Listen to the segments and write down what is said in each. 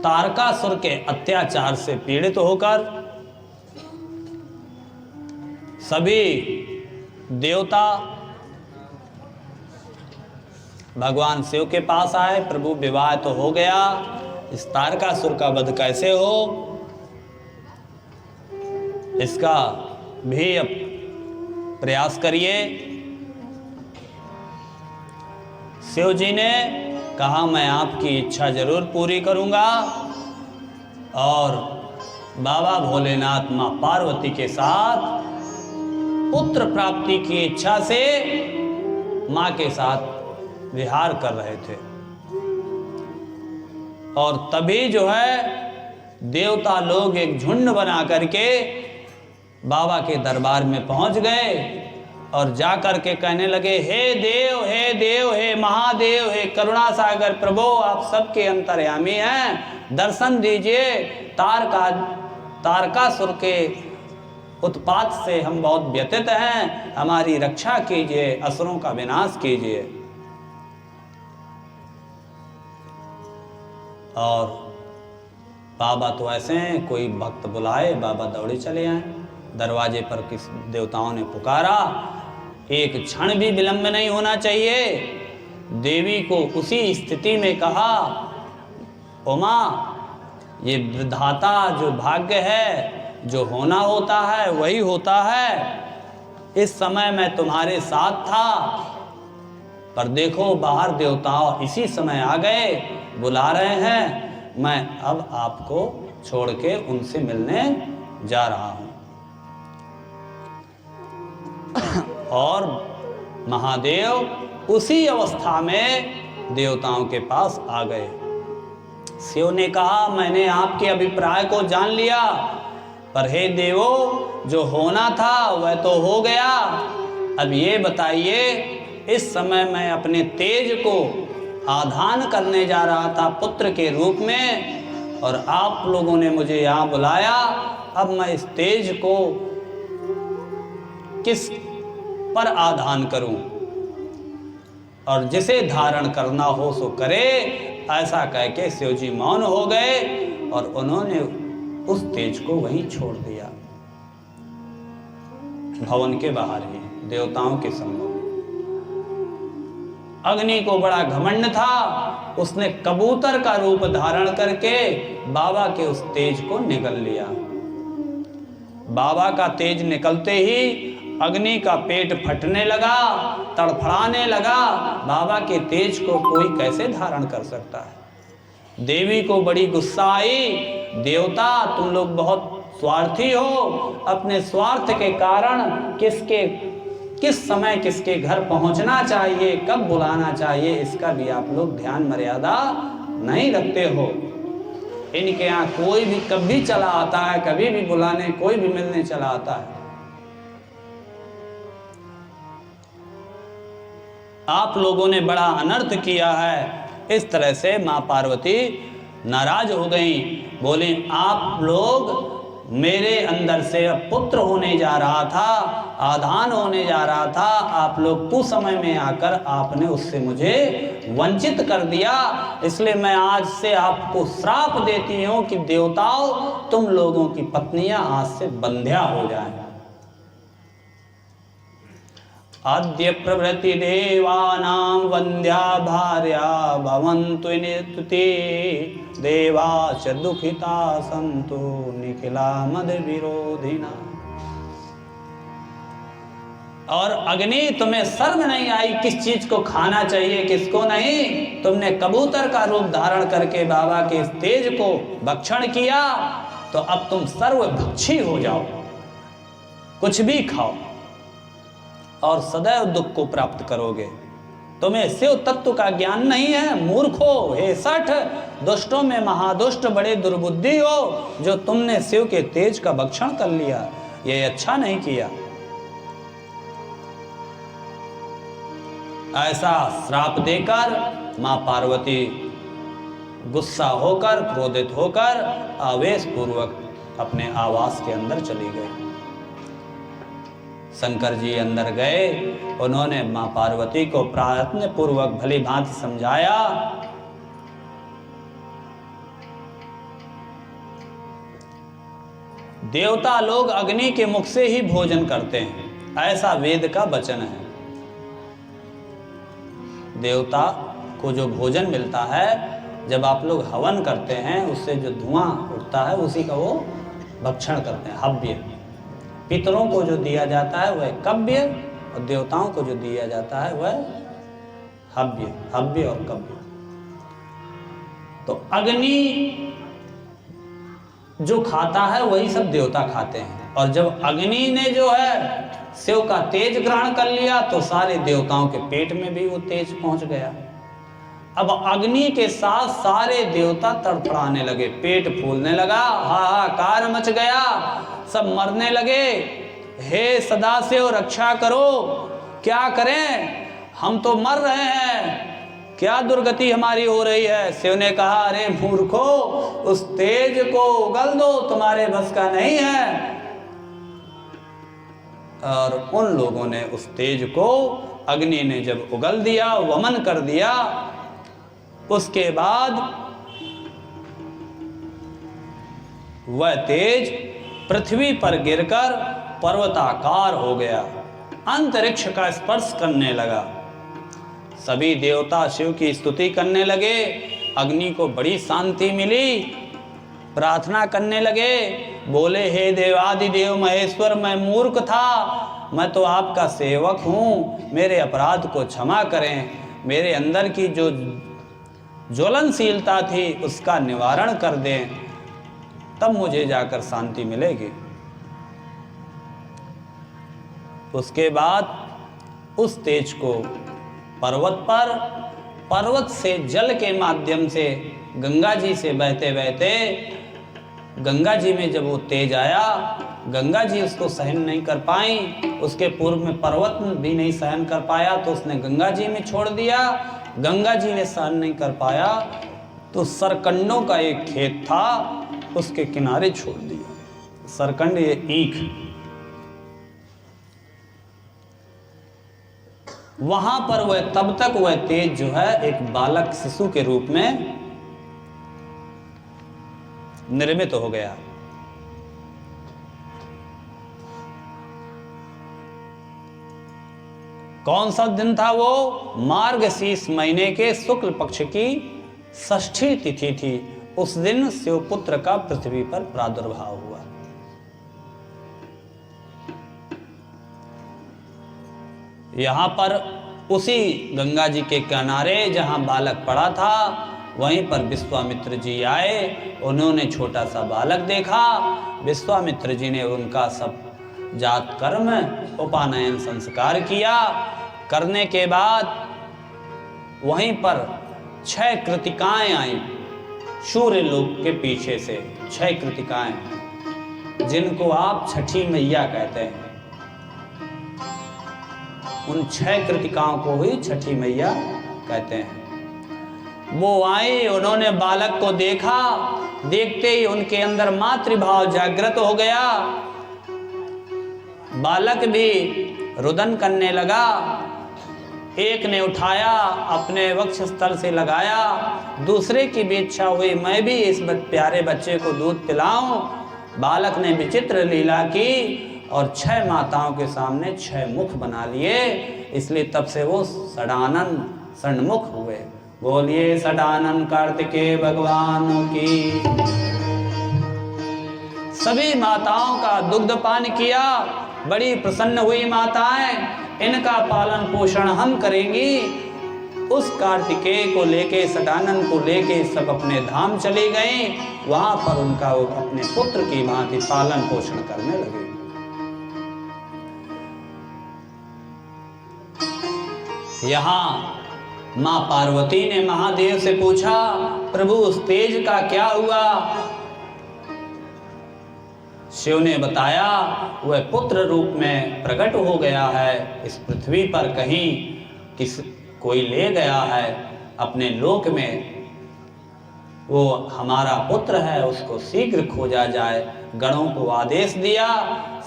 तारकासुर के अत्याचार से पीड़ित होकर सभी देवता भगवान शिव के पास आए। प्रभु विवाह तो हो गया, इस तारकासुर का वध कैसे हो, इसका भी अब प्रयास करिए। शिव जी ने कहा मैं आपकी इच्छा जरूर पूरी करूंगा। और बाबा भोलेनाथ मां पार्वती के साथ पुत्र प्राप्ति की इच्छा से मां के साथ विहार कर रहे थे। और तभी जो है देवता लोग एक झुंड बना करके बाबा के दरबार में पहुंच गए और जाकर के कहने लगे, हे देव, हे देव, हे महादेव, हे करुणा सागर प्रभु, आप सबके अंतर्यामी हैं, दर्शन दीजिए। तारकासुर के उत्पात से हम बहुत व्यथित हैं, हमारी रक्षा कीजिए, असुरों का विनाश कीजिए। और बाबा तो ऐसे हैं, कोई भक्त बुलाए बाबा दौड़े चले आए। दरवाजे पर किस देवताओं ने पुकारा, एक क्षण भी विलंब नहीं होना चाहिए। देवी को उसी स्थिति में कहा, उमा, ये विधाता जो भाग्य है, जो होना होता है वही होता है। इस समय मैं तुम्हारे साथ था, पर देखो बाहर देवताओं इसी समय आ गए, बुला रहे हैं, मैं अब आपको छोड़ के उनसे मिलने जा रहा हूं। और महादेव उसी अवस्था में देवताओं के पास आ गए। शिव ने कहा, मैंने आपके अभिप्राय को जान लिया, पर हे देवो, जो होना था वह तो हो गया। अब ये बताइए, इस समय मैं अपने तेज को आधान करने जा रहा था पुत्र के रूप में, और आप लोगों ने मुझे यहाँ बुलाया। अब मैं इस तेज को किस पर आधान करूं, और जिसे धारण करना हो सो करे। ऐसा कह के शिव जी मौन हो गए और उन्होंने उस तेज को वहीं छोड़ दिया, भवन के बाहर ही, देवताओं के सम्मुख। अग्नि को बड़ा घमंड था, उसने कबूतर का रूप धारण करके बाबा के उस तेज को निगल लिया। बाबा का तेज निकलते ही अग्नि का पेट फटने लगा, तड़फड़ाने लगा। बाबा के तेज को कोई कैसे धारण कर सकता है। देवी को बड़ी गुस्सा आई, देवता तुम लोग बहुत स्वार्थी हो, अपने स्वार्थ के कारण किस समय किसके घर पहुंचना चाहिए, कब बुलाना चाहिए, इसका भी आप लोग ध्यान मर्यादा नहीं रखते हो। इनके यहाँ कोई भी कभी चला आता है, कभी भी बुलाने, कोई भी मिलने चला आता है। आप लोगों ने बड़ा अनर्थ किया है। इस तरह से मां पार्वती नाराज हो गई, बोली, आप लोग, मेरे अंदर से अब पुत्र होने जा रहा था, आधान होने जा रहा था, आप लोग कुसमय में आकर आपने उससे मुझे वंचित कर दिया। इसलिए मैं आज से आपको श्राप देती हूं कि देवताओं, तुम लोगों की पत्नियां आज से बंध्या हो जाएं। आद्य प्रभृति देवानां वंद्या भार्या भवन्तु निस्तुते, देवा च दुखिता सन्तु निखिला मद विरोधिना। और अग्नि, तुम्हें शर्म नहीं आई किस चीज को खाना चाहिए, किसको नहीं। तुमने कबूतर का रूप धारण करके बाबा के इस तेज को भक्षण किया, तो अब तुम सर्वभक्षी हो जाओ, कुछ भी खाओ और सदैव दुख को प्राप्त करोगे। तुम्हें शिव तत्व का ज्ञान नहीं है, मूर्खो, हे सठ, दुष्टों में महादुष्ट, बड़े दुर्बुद्धि हो, जो तुमने शिव के तेज का भक्षण कर लिया। ये अच्छा नहीं किया। ऐसा श्राप देकर मां पार्वती गुस्सा होकर, क्रोधित होकर, आवेश पूर्वक अपने आवास के अंदर चली गई। शंकर जी अंदर गए, उन्होंने मां पार्वती को प्रयत्न पूर्वक भली भांति समझाया देवता लोग अग्नि के मुख से ही भोजन करते हैं, ऐसा वेद का वचन है। देवता को जो भोजन मिलता है, जब आप लोग हवन करते हैं, उससे जो धुआं उठता है उसी का वो भक्षण करते हैं, हव्य। पितरों को जो दिया जाता है वह कव्य, और देवताओं को जो दिया जाता है वह हव्य। हव्य और कव्य। तो अग्नि जो खाता है वही सब देवता खाते हैं। और जब अग्नि ने जो है शिव का तेज ग्रहण कर लिया तो सारे देवताओं के पेट में भी वो तेज पहुंच गया। अब अग्नि के साथ सारे देवता तड़फड़ाने लगे, पेट फूलने लगा, हाहाकार मच गया, सब मरने लगे। हे सदाशिव रक्षा करो, क्या करें, हम तो मर रहे हैं, क्या दुर्गति हमारी हो रही है। शिव ने कहा, अरे मूर्खो, उस तेज को उगल दो, तुम्हारे बस का नहीं है। और उन लोगों ने उस तेज को, अग्नि ने जब उगल दिया, वमन कर दिया, उसके बाद वह तेज पृथ्वी पर गिरकर पर्वताकार हो गया, अंतरिक्ष का स्पर्श करने लगा। सभी देवता शिव की स्तुति करने लगे, अग्नि को बड़ी शांति मिली, प्रार्थना करने लगे, बोले, हे देवादिदेव महेश्वर, मैं मूर्ख था, मैं तो आपका सेवक हूँ, मेरे अपराध को क्षमा करें, मेरे अंदर की जो ज्वलनशीलता थी उसका निवारण कर दें, तब मुझे जाकर शांति मिलेगी। उसके बाद उस तेज को पर्वत से जल के माध्यम से गंगा जी से बहते बहते, गंगा जी में जब वो तेज आया, गंगा जी उसको सहन नहीं कर पाई, उसके पूर्व में पर्वत भी नहीं सहन कर पाया तो उसने गंगा जी में छोड़ दिया, गंगा जी ने सहन नहीं कर पाया तो सरकंडों का एक खेत था, उसके किनारे छोड़ दिया। सरकंड ये ईख, वहां पर वह तब तक वह तेज जो है एक बालक शिशु के रूप में निर्मित हो गया। कौन सा दिन था वो? मार्गशीर्ष महीने के शुक्ल पक्ष की षष्ठी तिथि थी। उस दिन शिवपुत्र का पृथ्वी पर प्रादुर्भाव हुआ। यहां पर उसी गंगा जी के किनारे जहां बालक पड़ा था, वहीं पर विश्वामित्र जी आए। उन्होंने छोटा सा बालक देखा। विश्वामित्र जी ने उनका सब जात कर्म उपानयन संस्कार किया। करने के बाद वहीं पर 6 कृतिकाएं आई सूर्य लोक के पीछे से। 6 कृतिकाएं, जिनको आप छठी मैया कहते हैं। उन 6 कृतिकाओं को ही छठी मैया कहते हैं। वो आई, उन्होंने बालक को देखा। देखते ही उनके अंदर मातृभाव जागृत हो गया। बालक भी रुदन करने लगा। एक ने उठाया, अपने वक्षस्थल से लगाया। दूसरे की भी इच्छा हुई, मैं भी इस प्यारे बच्चे को दूध पिलाऊं। बालक ने विचित्र लीला की और 6 माताओं के सामने 6 मुख बना लिए। इसलिए तब से वो षडानन षण्मुख हुए। बोलिए षडानन कार्तिकेय भगवान की। सभी माताओं का दुग्ध पान किया। बड़ी प्रसन्न हुई माताएं। इनका पालन पोषण हम करेंगी। उस कार्तिकेय को लेके, षडानन को लेके सब अपने धाम चली गई। वहां पर उनका वो अपने पुत्र की भांति पालन पोषण करने लगे। यहाँ मां पार्वती ने महादेव से पूछा, प्रभु उस तेज का क्या हुआ? शिव ने बताया, वह पुत्र रूप में प्रकट हो गया है। इस पृथ्वी पर कहीं कोई ले गया है अपने लोक में। वो हमारा पुत्र है, उसको शीघ्र खोजा जाए। गणों को आदेश दिया।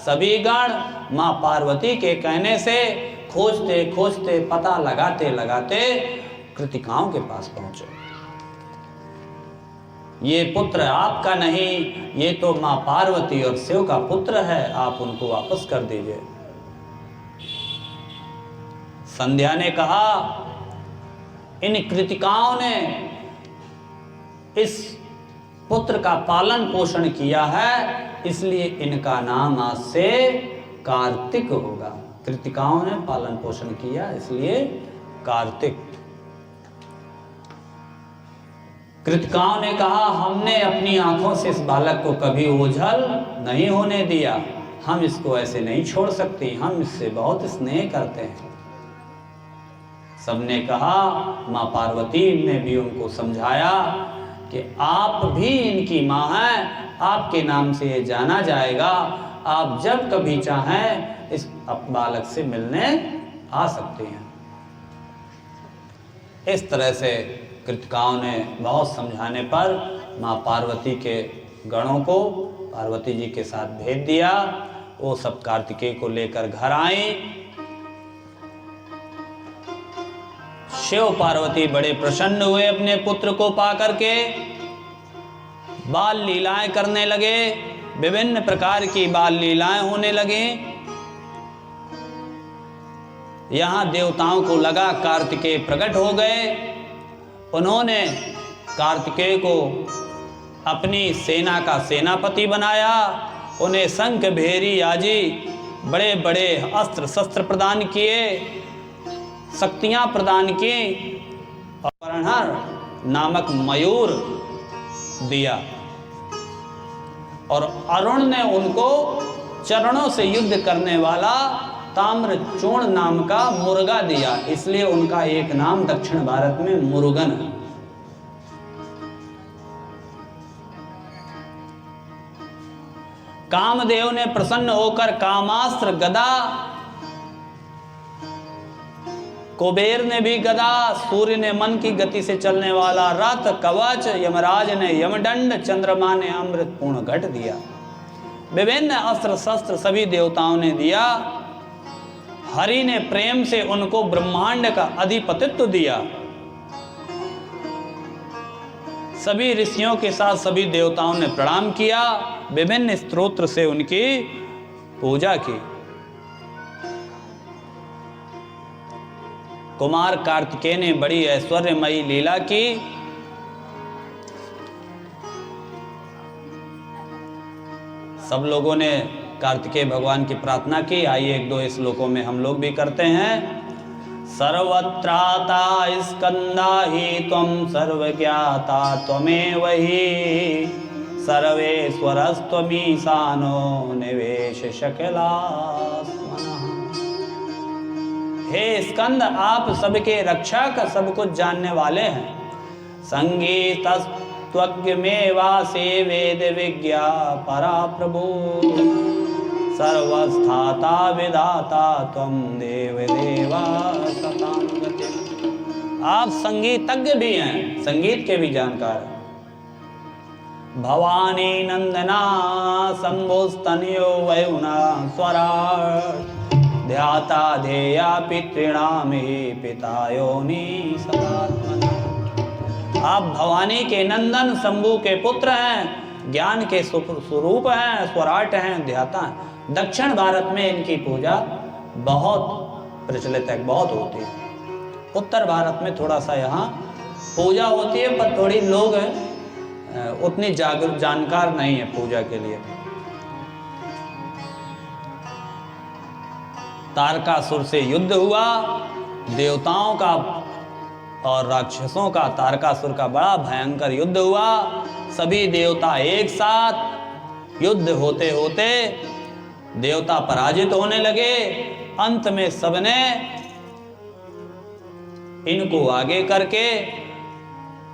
सभी गण मां पार्वती के कहने से खोजते खोजते, पता लगाते लगाते कृतिकाओं के पास पहुंचे। ये पुत्र आपका नहीं, ये तो माँ पार्वती और शिव का पुत्र है, आप उनको वापस कर दीजिए। संध्या ने कहा, इन कृतिकाओं ने इस पुत्र का पालन पोषण किया है, इसलिए इनका नाम आज से कार्तिक होगा। कृतिकाओं ने पालन पोषण किया, इसलिए कार्तिक। कृतिकाओं ने कहा, हमने अपनी आंखों से इस बालक को कभी ओझल नहीं होने दिया, हम इसको ऐसे नहीं छोड़ सकती, हम इससे बहुत स्नेह करते हैं। सबने कहा, माँ पार्वती ने भी उनको समझाया कि आप भी इनकी माँ हैं, आपके नाम से ये जाना जाएगा, आप जब कभी चाहें इस बालक से मिलने आ सकते हैं। इस तरह से कृतिकाओं ने बहुत समझाने पर माँ पार्वती के गणों को पार्वती जी के साथ भेज दिया। वो सब कार्तिकेय को लेकर घर आए। शिव पार्वती बड़े प्रसन्न हुए अपने पुत्र को पाकर के, बाल लीलाएं करने लगे, विभिन्न प्रकार की बाल लीलाएं होने लगी। यहां देवताओं को लगा कार्तिकेय प्रकट हो गए। उन्होंने कार्तिकेय को अपनी सेना का सेनापति बनाया। उन्हें शंख भेरी आदि बड़े बड़े अस्त्र शस्त्र प्रदान किए, शक्तियां प्रदान की, और वरणहर नामक मयूर दिया, और अरुण ने उनको चरणों से युद्ध करने वाला ताम्रचूर्ण नाम का मुर्गा दिया। इसलिए उनका एक नाम दक्षिण भारत में मुरुगन है। कामदेव ने प्रसन्न होकर कामास्त्र गदा, कुबेर ने भी गदा, सूर्य ने मन की गति से चलने वाला रथ, कवच, यमराज ने यमदंड, चंद्रमा ने अमृत पूर्ण घट दिया। विभिन्न अस्त्र शस्त्र सभी देवताओं ने दिया। हरि ने प्रेम से उनको ब्रह्मांड का अधिपतित्व दिया। सभी ऋषियों के साथ सभी देवताओं ने प्रणाम किया, विभिन्न स्तोत्र से उनकी पूजा की। कुमार कार्तिकेय ने बड़ी ऐश्वर्यमयी लीला की। सब लोगों ने कार्तिकेय भगवान की प्रार्थना की। आइए एक दो श्लोकों में हम लोग भी करते हैं। सर्वत्राता स्कंदा ही त्वं सर्वज्ञाता त्वमेव हि, सर्वेश्वरस्त्वमीशानो निवेश शकलास्मनः। हे स्कंद, आप सबके रक्षक, सब कुछ जानने वाले हैं। संगीतस्त्वज्ञमेवासे वेद विज्ञा परा प्रभु, सर्वस्थाता विधाता त्वं देव देवा सतां गतिम्। आप संगीतज्ञ भी हैं, संगीत के भी जानकार हैं। भवानी नंदना शंभुस्तनयो वयुना स्वरा, ध्याता ध्येया पितॄणां हि पितायोनि सदात्मना। आप भवानी के नंदन, शंभु के पुत्र हैं, ज्ञान के स्वरूप हैं, स्वराट हैं, ध्याता हैं। दक्षिण भारत में इनकी पूजा बहुत प्रचलित है, बहुत होती है। उत्तर भारत में थोड़ा सा यहाँ पूजा होती है, पर थोड़ी लोग उतनी जानकार नहीं है पूजा के लिए। तारकासुर से युद्ध हुआ। देवताओं का और राक्षसों का, तारकासुर का बड़ा भयंकर युद्ध हुआ। सभी देवता एक साथ, युद्ध होते होते देवता पराजित होने लगे। अंत में सबने इनको आगे करके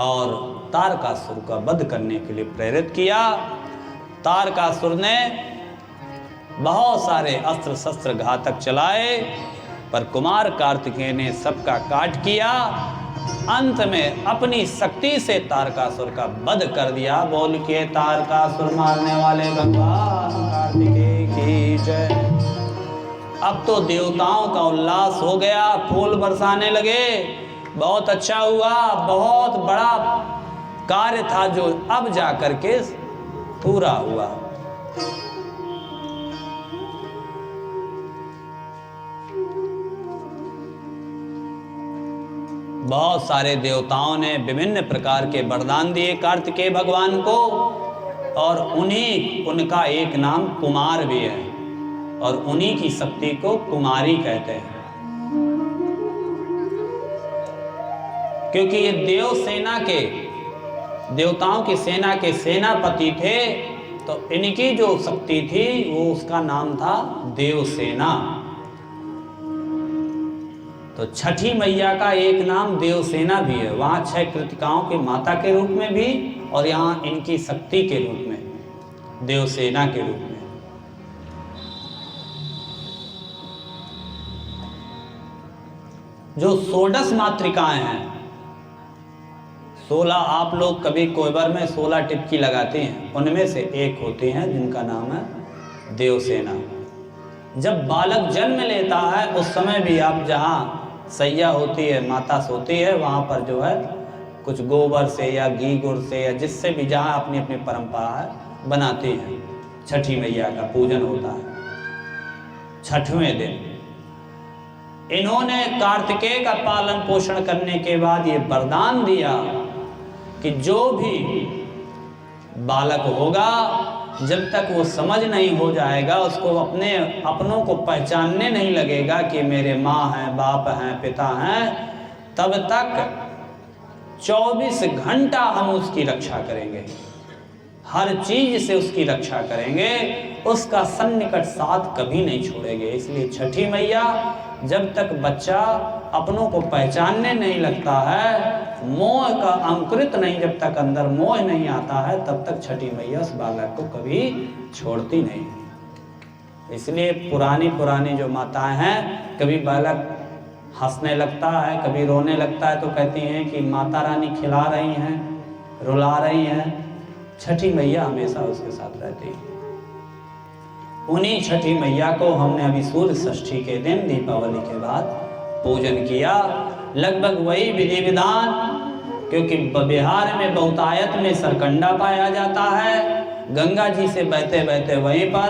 और तारकासुर का वध करने के लिए प्रेरित किया। तारकासुर ने बहुत सारे अस्त्र शस्त्र घातक चलाए, पर कुमार कार्तिकेय ने सबका काट किया। अंत में अपनी शक्ति से तारकासुर का वध कर दिया। बोल के तारकासुर मारने वाले भगवान कार्तिकेय की जय। अब तो देवताओं का उल्लास हो गया, फूल बरसाने लगे। बहुत अच्छा हुआ, बहुत बड़ा कार्य था जो अब जा करके पूरा हुआ। बहुत सारे देवताओं ने विभिन्न प्रकार के वरदान दिए कार्तिकेय भगवान को, और उनका एक नाम कुमार भी है, और उन्हीं की शक्ति को कुमारी कहते हैं। क्योंकि ये देवताओं की सेना के सेनापति थे, तो इनकी जो शक्ति थी वो उसका नाम था देवसेना। तो छठी मैया का एक नाम देवसेना भी है। वहाँ 6 कृतिकाओं के माता के रूप में भी, और यहाँ इनकी शक्ति के रूप में, देवसेना के रूप में। जो 16 मातृकाएं हैं, 16 आप लोग कभी कोयबर में 16 टिपकी लगाते हैं, उनमें से एक होती हैं जिनका नाम है देवसेना। जब बालक जन्म लेता है उस समय भी आप जहाँ सैया होती है, माता सोती है, वहाँ पर जो है कुछ गोबर से या घी गुड़ से या जिससे भी जहाँ अपनी अपनी परंपरा है बनाती हैं, छठी मैया का पूजन होता है। छठवें दिन इन्होंने कार्तिकेय का पालन पोषण करने के बाद ये वरदान दिया कि जो भी बालक होगा, जब तक वो समझ नहीं हो जाएगा, उसको अपनों को पहचानने नहीं लगेगा कि मेरे माँ हैं, बाप हैं, पिता हैं, तब तक 24 घंटा हम उसकी रक्षा करेंगे, हर चीज से उसकी रक्षा करेंगे, उसका सन्निकट साथ कभी नहीं छोड़ेंगे। इसलिए छठी मैया, जब तक बच्चा अपनों को पहचानने नहीं लगता है, मोह का अंकुरित नहीं, जब तक अंदर मोह नहीं आता है, तब तक छठी मैया उस बालक को कभी छोड़ती नहीं। इसलिए पुरानी जो माताएं हैं, कभी बालक हंसने लगता है, कभी रोने लगता है, तो कहती हैं कि माता रानी खिला रही हैं, रुला रही हैं। छठी मैया हमेशा उसके साथ रहती है। उन्हीं छठी मैया को हमने अभी सूर्य षष्ठी के दिन, दीपावली के बाद पूजन किया। लगभग वही विधि विधान, क्योंकि बिहार में बहुतायत में सरकंडा पाया जाता है, गंगा जी से बहते बहते वहीं पर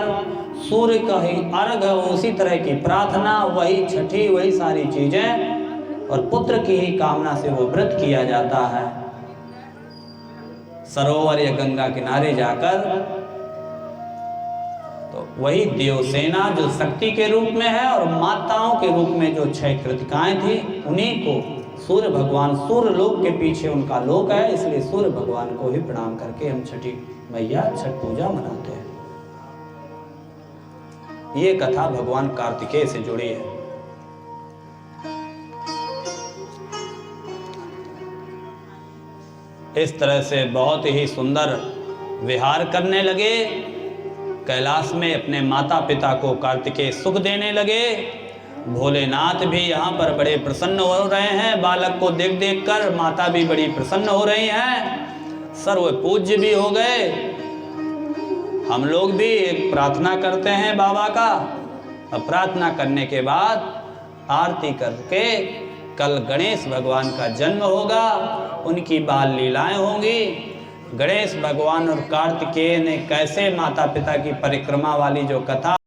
सूर्य का ही अर्घ, उसी तरह की प्रार्थना, वही छठी, वही सारी चीजें, और पुत्र की ही कामना से वो व्रत किया जाता है। सरोवर या गंगा किनारे जाकर, तो वही देवसेना जो शक्ति के रूप में है, और माताओं के रूप में जो 6 कृतिकाएं थी, उन्हीं को सूर्य भगवान, सूर्य लोक के पीछे उनका लोक है, इसलिए सूर्य भगवान को ही प्रणाम करके हम छठी मैया छठ पूजा मनाते हैं। ये कथा भगवान कार्तिकेय से जुड़ी है। इस तरह से बहुत ही सुंदर विहार करने लगे, कैलाश में अपने माता पिता को कार्तिकेय सुख देने लगे। भोलेनाथ भी यहाँ पर बड़े प्रसन्न हो रहे हैं, बालक को देख देख कर माता भी बड़ी प्रसन्न हो रही हैं, सर्व पूज्य भी हो गए। हम लोग भी एक प्रार्थना करते हैं बाबा का, और प्रार्थना करने के बाद आरती करके कल गणेश भगवान का जन्म होगा, उनकी बाल लीलाएं होंगी। गणेश भगवान और कार्तिकेय ने कैसे माता पिता की परिक्रमा वाली जो कथा